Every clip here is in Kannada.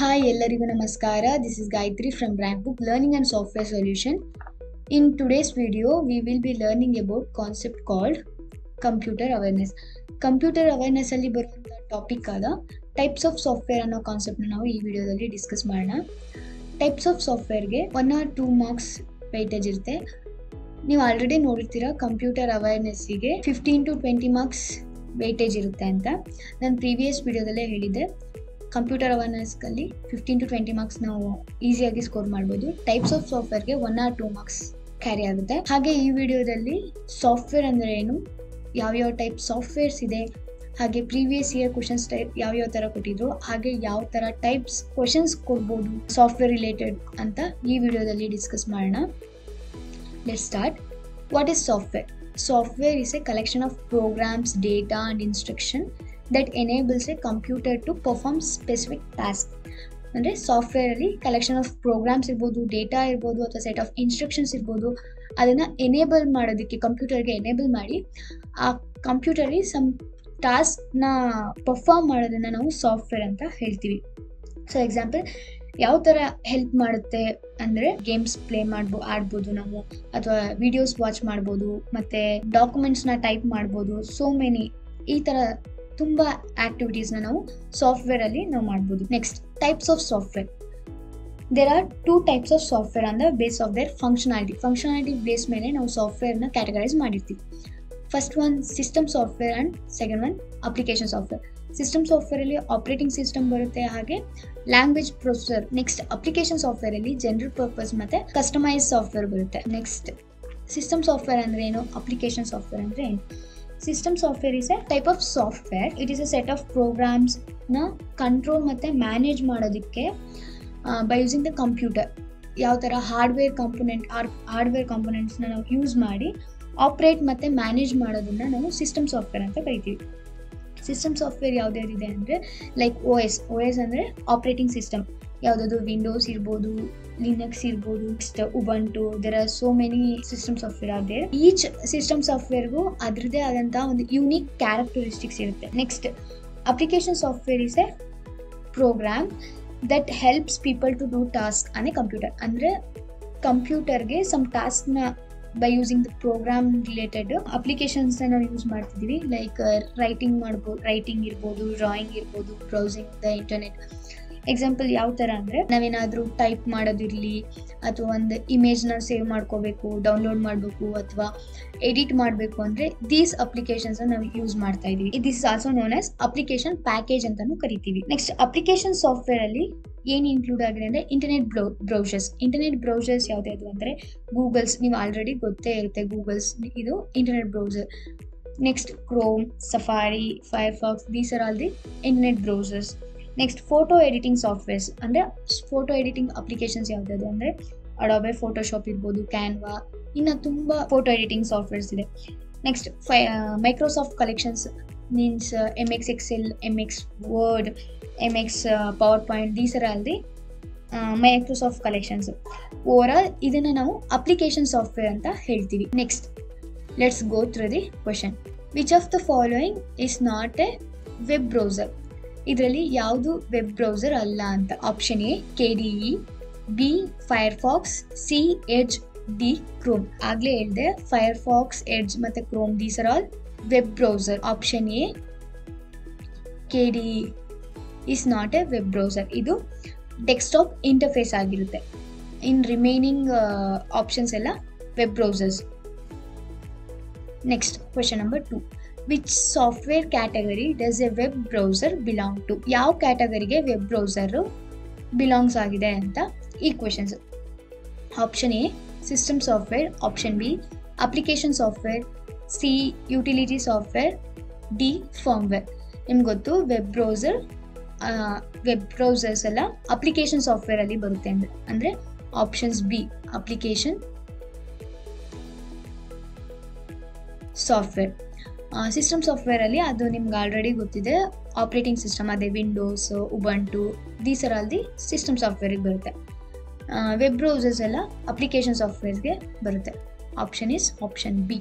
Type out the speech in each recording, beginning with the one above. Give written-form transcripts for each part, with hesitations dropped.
Hi, ಎಲ್ಲರಿಗೂ ನಮಸ್ಕಾರ. This is Gayatri from Brandbook Learning and Software Solution. In today's video, we will be learning about concept called computer awareness. Computer awareness ಅಲ್ಲಿ ಬರುವಂತ ಟಾಪಿಕ್ ಆದ ಟೈಪ್ಸ್ ಆಫ್ ಸಾಫ್ಟ್ವೇರ್ ಅನ್ನೋ ಕಾನ್ಸೆಪ್ಟ್ ನಾವು ಈ ವಿಡಿಯೋದಲ್ಲಿ ಡಿಸ್ಕಸ್ ಮಾಡೋಣ. ಟೈಪ್ಸ್ ಆಫ್ ಸಾಫ್ಟ್ವೇರ್ಗೆ 1 or 2 ಮಾರ್ಕ್ಸ್ ವೆಯ್ಟೇಜ್ ಇರುತ್ತೆ. ನೀವು ಆಲ್ರೆಡಿ ನೋಡಿರ್ತೀರಾ ಕಂಪ್ಯೂಟರ್ ಅವೇರ್ನೆಸ್ಸಿಗೆ 15 to 20 ಮಾರ್ಕ್ಸ್ ವೆಯ್ಟೇಜ್ ಇರುತ್ತೆ ಅಂತ. ನಾನು ಪ್ರೀವಿಯಸ್ ವಿಡಿಯೋದಲ್ಲೇ ಹೇಳಿದ್ದೆ. ಕಂಪ್ಯೂಟರ್ ಅವೇರ್ನೆಸ್ಗಲ್ಲಿ 15 to 20 ಮಾರ್ಕ್ಸ್ ನಾವು ಈಸಿಯಾಗಿ ಸ್ಕೋರ್ ಮಾಡ್ಬೋದು. ಟೈಪ್ಸ್ ಆಫ್ ಸಾಫ್ಟ್ವೇರ್ಗೆ 1 or 2 ಮಾರ್ಕ್ಸ್ ಕ್ಯಾರಿ ಆಗುತ್ತೆ. ಹಾಗೆ ಈ ವಿಡಿಯೋದಲ್ಲಿ ಸಾಫ್ಟ್ವೇರ್ ಅಂದರೆ ಏನು, ಯಾವ್ಯಾವ ಟೈಪ್ ಸಾಫ್ಟ್ವೇರ್ಸ್ ಇದೆ, ಹಾಗೆ ಪ್ರೀವಿಯಸ್ ಇಯರ್ ಕ್ವಶನ್ಸ್ ಟೈಪ್ ಯಾವ್ಯಾವ ಥರ ಕೊಟ್ಟಿದ್ರು, ಹಾಗೆ ಯಾವ ಥರ ಟೈಪ್ಸ್ ಕ್ವಶನ್ಸ್ ಕೊಡ್ಬೋದು ಸಾಫ್ಟ್ವೇರ್ ರಿಲೇಟೆಡ್ ಅಂತ ಈ ವಿಡಿಯೋದಲ್ಲಿ ಡಿಸ್ಕಸ್ ಮಾಡೋಣ. Let's start. What is software? Software is a collection of programs, data and instruction that enables a computer to perform specific tasks. ಅಂದರೆ ಸಾಫ್ಟ್ವೇರಲ್ಲಿ ಕಲೆಕ್ಷನ್ ಆಫ್ ಪ್ರೋಗ್ರಾಮ್ಸ್ ಇರ್ಬೋದು, ಡೇಟಾ ಇರ್ಬೋದು, ಅಥವಾ ಸೆಟ್ ಆಫ್ ಇನ್ಸ್ಟ್ರಕ್ಷನ್ಸ್ ಇರ್ಬೋದು, ಅದನ್ನು ಎನೇಬಲ್ ಮಾಡೋದಕ್ಕೆ ಕಂಪ್ಯೂಟರ್ಗೆ ಎನೇಬಲ್ ಮಾಡಿ ಆ ಕಂಪ್ಯೂಟರಲ್ಲಿ ಸಮ್ ಟಾಸ್ಕ್ನ ಪರ್ಫಾರ್ಮ್ ಮಾಡೋದನ್ನು ನಾವು ಸಾಫ್ಟ್ವೇರ್ ಅಂತ ಹೇಳ್ತೀವಿ. ಸೊ ಎಕ್ಸಾಂಪಲ್ ಯಾವ ಥರ ಹೆಲ್ಪ್ ಮಾಡುತ್ತೆ ಅಂದರೆ ಗೇಮ್ಸ್ ಪ್ಲೇ ಆಡ್ಬೋದು ನಾವು, ಅಥವಾ ವಿಡಿಯೋಸ್ ವಾಚ್ ಮಾಡ್ಬೋದು, ಮತ್ತು ಡಾಕ್ಯುಮೆಂಟ್ಸ್ನ ಟೈಪ್ ಮಾಡ್ಬೋದು. ಸೋ ಮೆನಿ ಈ ಥರ ತುಂಬ ಆ್ಯಕ್ಟಿವಿಟೀಸ್ನ ನಾವು ಸಾಫ್ಟ್ವೇರಲ್ಲಿ ನಾವು ಮಾಡ್ಬೋದು. Next, types of software. There are 2 types of software on the base of their functionality base ಮೇಲೆ ನಾವು ಸಾಫ್ಟ್ವೇರ್ನ ಕ್ಯಾಟಗರೈಸ್ ಮಾಡಿರ್ತೀವಿ. First one system software and second one application software. System ಸಾಫ್ಟ್ವೇರಲ್ಲಿ ಆಪರೇಟಿಂಗ್ ಸಿಸ್ಟಮ್ ಬರುತ್ತೆ, ಹಾಗೆ ಲ್ಯಾಂಗ್ವೇಜ್ ಪ್ರೊಸೆಸರ್. ನೆಕ್ಸ್ಟ್ ಅಪ್ಲಿಕೇಶನ್ ಸಾಫ್ಟ್ವೇರಲ್ಲಿ ಜನರಲ್ ಪರ್ಪಸ್ ಮತ್ತು ಕಸ್ಟಮೈಸ್ ಸಾಫ್ಟ್ವೇರ್ ಬರುತ್ತೆ. ನೆಕ್ಸ್ಟ್, ಸಿಸ್ಟಮ್ ಸಾಫ್ಟ್ವೇರ್ ಅಂದರೆ ಏನು, ಅಪ್ಲಿಕೇಶನ್ ಸಾಫ್ಟ್ವೇರ್ ಅಂದರೆ ಏನು? System software is a type of software. It is a set of ಪ್ರೋಗ್ರಾಮ್ಸ್ನ ಕಂಟ್ರೋಲ್ ಮತ್ತು ಮ್ಯಾನೇಜ್ ಮಾಡೋದಕ್ಕೆ ಬೈ ಯೂಸಿಂಗ್ ದ ಕಂಪ್ಯೂಟರ್. ಯಾವ ಥರ ಹಾರ್ಡ್ವೇರ್ ಕಾಂಪೊನೆಂಟ್ಸ್ನ ನಾವು ಯೂಸ್ ಮಾಡಿ ಆಪ್ರೇಟ್ ಮತ್ತು ಮ್ಯಾನೇಜ್ ಮಾಡೋದನ್ನು ನಾವು ಸಿಸ್ಟಮ್ ಸಾಫ್ಟ್ವೇರ್ ಅಂತ ಕರಿತೀವಿ. ಸಿಸ್ಟಮ್ ಸಾಫ್ಟ್ವೇರ್ ಯಾವುದ್ಯಾವ್ದಿದೆ ಅಂದರೆ ಲೈಕ್ ಒ ಎಸ್ ಅಂದರೆ ಆಪ್ರೇಟಿಂಗ್ ಸಿಸ್ಟಮ್. ಯಾವುದಾದ್ರು ವಿಂಡೋಸ್ ಇರ್ಬೋದು, ಲಿನಕ್ಸ್ ಇರ್ಬೋದು, next Ubuntu. There are so many system software are there. Each system ಸಾಫ್ಟ್ವೇರ್ಗೂ ಅದರದ್ದೇ ಆದಂಥ ಒಂದು ಯೂನಿಕ್ ಕ್ಯಾರೆಕ್ಟರಿಸ್ಟಿಕ್ಸ್ ಇರುತ್ತೆ. Next, application software is a program that helps people to do task on a computer. ಅಂದರೆ ಕಂಪ್ಯೂಟರ್ಗೆ ಸಮ್ ಟಾಸ್ಕ್ನ by using the program related ಅಪ್ಲಿಕೇಶನ್ಸ್ನ ನಾವು ಯೂಸ್ ಮಾಡ್ತಿದ್ದೀವಿ. ಲೈಕ್ ರೈಟಿಂಗ್ ಇರ್ಬೋದು, ಡ್ರಾಯಿಂಗ್ ಇರ್ಬೋದು, ಬ್ರೌಸಿಂಗ್ ದ ಇಂಟರ್ನೆಟ್. ಎಕ್ಸಾಂಪಲ್ ಯಾವ ಥರ ಅಂದರೆ ನಾವೇನಾದರೂ ಟೈಪ್ ಮಾಡೋದಿರಲಿ, ಅಥವಾ ಒಂದು ಇಮೇಜ್ನ ಸೇವ್ ಮಾಡ್ಕೋಬೇಕು, ಡೌನ್ಲೋಡ್ ಮಾಡಬೇಕು, ಅಥವಾ ಎಡಿಟ್ ಮಾಡಬೇಕು ಅಂದರೆ ದೀಸ್ ಅಪ್ಲಿಕೇಶನ್ಸ್ನ ನಾವು ಯೂಸ್ ಮಾಡ್ತಾ ಇದ್ದೀವಿ. This is also known as application package ಅಂತಲೂ ಕರಿತೀವಿ. ನೆಕ್ಸ್ಟ್, ಅಪ್ಲಿಕೇಶನ್ ಸಾಫ್ಟ್ವೇರಲ್ಲಿ ಏನು ಇನ್ಕ್ಲೂಡ್ ಆಗಿದೆ ಅಂದರೆ ಇಂಟರ್ನೆಟ್ ಬ್ರೌಸರ್ಸ್ ಯಾವುದ್ಯಾವುದು ಅಂದರೆ ಗೂಗಲ್ಸ್. ನೀವು ಆಲ್ರೆಡಿ ಗೊತ್ತೇ ಇರುತ್ತೆ, ಗೂಗಲ್ಸ್ ಇದು internet browser. Next, Chrome, safari, Firefox, these are all the internet browsers. Next, photo editing softwares ಅಂದರೆ ಫೋಟೋ ಎಡಿಟಿಂಗ್ ಅಪ್ಲಿಕೇಶನ್ಸ್ ಯಾವುದ್ಯಾವುದು ಅಂದರೆ ಅಡೋಬೆ ಫೋಟೋಶಾಪ್ ಇರ್ಬೋದು, ಕ್ಯಾನ್ವಾ, ಇನ್ನು ತುಂಬ ಫೋಟೋ ಎಡಿಟಿಂಗ್ ಸಾಫ್ಟ್ವೇರ್ಸ್ ಇದೆ. Next, Microsoft collections means MS Excel, MS Word, MS PowerPoint, these are all the Microsoft collections. Over all ಇದನ್ನು ನಾವು ಅಪ್ಲಿಕೇಶನ್ ಸಾಫ್ಟ್ವೇರ್ ಅಂತ ಹೇಳ್ತೀವಿ. Next, let's go through the question. Which of the following is not a web browser? ಇದರಲ್ಲಿ ಯಾವುದು ವೆಬ್ ಬ್ರೌಸರ್ ಅಲ್ಲ ಅಂತ. Option A KDE, B Firefox, C Edge, D Chrome. ಆಗಲೇ ಹೇಳಿದೆ, ಫೈರ್ಫಾಕ್ಸ್, ಎಡ್ಜ್ ಮತ್ತು Chrome these are all web browser. Option A KDE is not a web browser. ಇದು ಡೆಸ್ಕ್ಟಾಪ್ ಇಂಟರ್ಫೇಸ್ ಆಗಿರುತ್ತೆ. ಇನ್ ರಿಮೈನಿಂಗ್ ಆಪ್ಷನ್ಸ್ ಎಲ್ಲ web browsers. Next, question number 2. Which software category does a web browser belong to? ಯಾವ ಕ್ಯಾಟಗರಿಗೆ ವೆಬ್ ಬ್ರೌಸರು ಬಿಲಾಂಗ್ಸ್ ಆಗಿದೆ ಅಂತ ಈ questions. Option A system software, option B application software, C utility software, D firmware. ನಿಮ್ಗೆ ಗೊತ್ತು, ವೆಬ್ ಬ್ರೌಸರ್ಸ್ ಎಲ್ಲ ಅಪ್ಲಿಕೇಶನ್ ಸಾಫ್ಟ್ವೇರಲ್ಲಿ ಬರುತ್ತೆ ಅಂದರೆ options B application software. System ಸಾಫ್ಟ್ವೇರಲ್ಲಿ ಅದು ನಿಮ್ಗೆ ಆಲ್ರೆಡಿ ಗೊತ್ತಿದೆ, ಆಪ್ರೇಟಿಂಗ್ ಸಿಸ್ಟಮ್, ಅದೇ Windows, Ubuntu, these are all the system ಸಾಫ್ಟ್ವೇರಿಗೆ ಬರುತ್ತೆ. ವೆಬ್ ಬ್ರೌಸರ್ಸ್ ಎಲ್ಲ ಅಪ್ಲಿಕೇಶನ್ ಸಾಫ್ಟ್ವೇರ್ಗೆ ಬರುತ್ತೆ. Option is option B.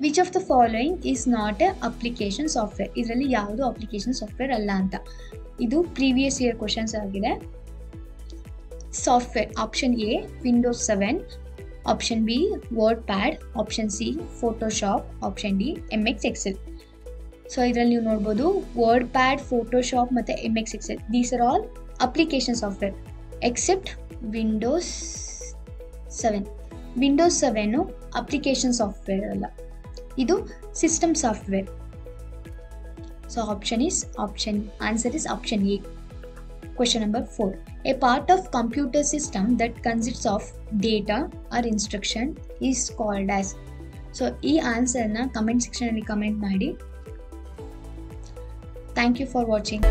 Which of the following is not a application software? ಇದರಲ್ಲಿ ಯಾವುದು ಅಪ್ಲಿಕೇಶನ್ ಸಾಫ್ಟ್ವೇರ್ ಅಲ್ಲ ಅಂತ. ಇದು ಪ್ರೀವಿಯಸ್ ಇಯರ್ ಕ್ವಶನ್ಸ್ ಆಗಿದೆ. Software option A Windows 7, option B WordPad, option C Photoshop, option D MS Excel. So ಇದರಲ್ಲಿ ನೀವು ನೋಡ್ಬೋದು ವರ್ಡ್ ಪ್ಯಾಡ್, ಫೋಟೋಶಾಪ್ ಮತ್ತು MS Excel, these are all application software except Windows 7. Windows 7 application software ಅಲ್ಲ, ಇದು system software. So answer is option A. Question number 4. A part of computer system that consists of data or instruction is called as. So ಈ ಆನ್ಸರ್ನ ಕಮೆಂಟ್ ಸೆಕ್ಷನಲ್ಲಿ ಕಮೆಂಟ್ ಮಾಡಿ. Thank you for watching.